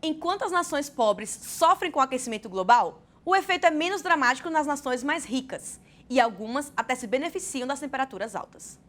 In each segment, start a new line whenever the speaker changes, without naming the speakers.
Enquanto as nações pobres sofrem com o aquecimento global, o efeito é menos dramático nas nações mais ricas, e algumas até se beneficiam das temperaturas altas.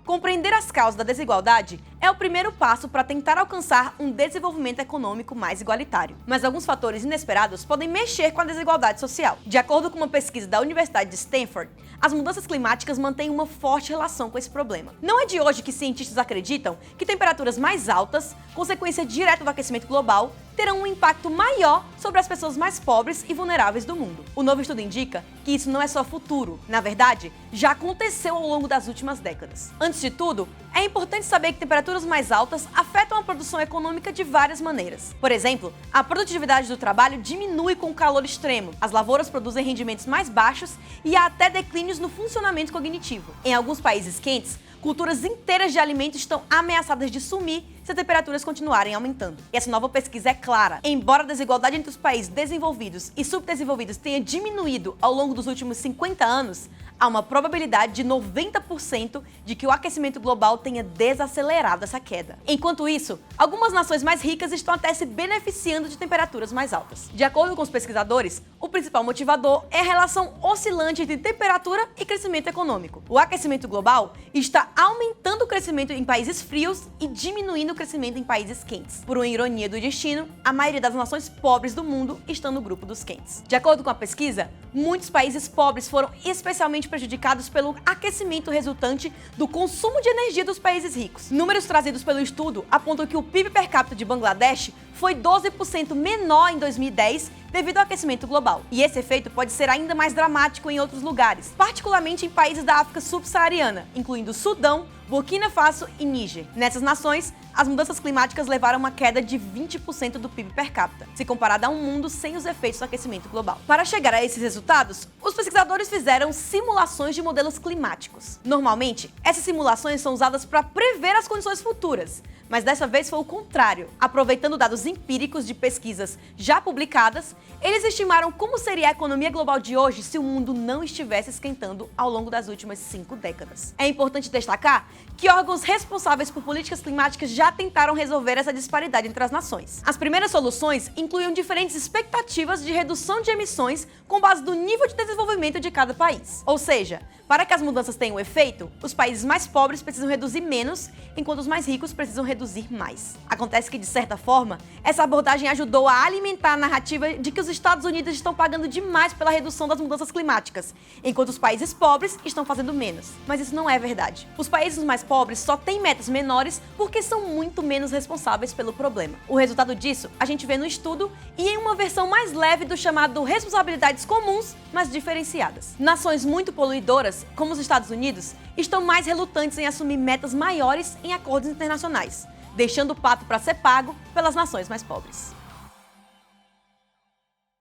Compreender as causas da desigualdade é o primeiro passo para tentar alcançar um desenvolvimento econômico mais igualitário. Mas alguns fatores inesperados podem mexer com a desigualdade social. De acordo com uma pesquisa da Universidade de Stanford, as mudanças climáticas mantêm uma forte relação com esse problema. Não é de hoje que cientistas acreditam que temperaturas mais altas, consequência direta do aquecimento global, terão um impacto maior sobre as pessoas mais pobres e vulneráveis do mundo. O novo estudo indica que isso não é só futuro. Na verdade, já aconteceu ao longo das últimas décadas. Antes de tudo, é importante saber que temperaturas mais altas afetam a produção econômica de várias maneiras. Por exemplo, a produtividade do trabalho diminui com o calor extremo, as lavouras produzem rendimentos mais baixos e há até declínios no funcionamento cognitivo. Em alguns países quentes, culturas inteiras de alimentos estão ameaçadas de sumir se as temperaturas continuarem aumentando. E essa nova pesquisa é clara. Embora a desigualdade entre os países desenvolvidos e subdesenvolvidos tenha diminuído ao longo dos últimos 50 anos, há uma probabilidade de 90% de que o aquecimento global tenha desacelerado essa queda. Enquanto isso, algumas nações mais ricas estão até se beneficiando de temperaturas mais altas. De acordo com os pesquisadores, o principal motivador é a relação oscilante entre temperatura e crescimento econômico. O aquecimento global está aumentando o crescimento em países frios e diminuindo o crescimento em países quentes. Por uma ironia do destino, a maioria das nações pobres do mundo estão no grupo dos quentes. De acordo com a pesquisa, muitos países pobres foram especialmente prejudicados pelo aquecimento resultante do consumo de energia dos países ricos. Números trazidos pelo estudo apontam que o PIB per capita de Bangladesh foi 12% menor em 2010 devido ao aquecimento global. E esse efeito pode ser ainda mais dramático em outros lugares, particularmente em países da África subsaariana, incluindo Sudão, Burkina Faso e Níger. Nessas nações, as mudanças climáticas levaram a uma queda de 20% do PIB per capita, se comparado a um mundo sem os efeitos do aquecimento global. Para chegar a esses resultados, os pesquisadores fizeram simulações de modelos climáticos. Normalmente, essas simulações são usadas para prever as condições futuras, mas dessa vez foi o contrário. Aproveitando dados empíricos de pesquisas já publicadas, eles estimaram como seria a economia global de hoje se o mundo não estivesse esquentando ao longo das últimas 5 décadas. É importante destacar que órgãos responsáveis por políticas climáticas já tentaram resolver essa disparidade entre as nações. As primeiras soluções incluíam diferentes expectativas de redução de emissões com base no nível de desenvolvimento de cada país. Ou seja, para que as mudanças tenham efeito, os países mais pobres precisam reduzir menos, enquanto os mais ricos precisam reduzir mais. Acontece que, de certa forma, essa abordagem ajudou a alimentar a narrativa de que os Estados Unidos estão pagando demais pela redução das mudanças climáticas, enquanto os países pobres estão fazendo menos. Mas isso não é verdade. Os países mais pobres só têm metas menores porque são muito menos responsáveis pelo problema. O resultado disso a gente vê no estudo e em uma versão mais leve do chamado responsabilidades comuns, mas diferenciadas. Nações muito poluidoras, como os Estados Unidos, estão mais relutantes em assumir metas maiores em acordos internacionais, deixando o pato para ser pago pelas nações mais pobres.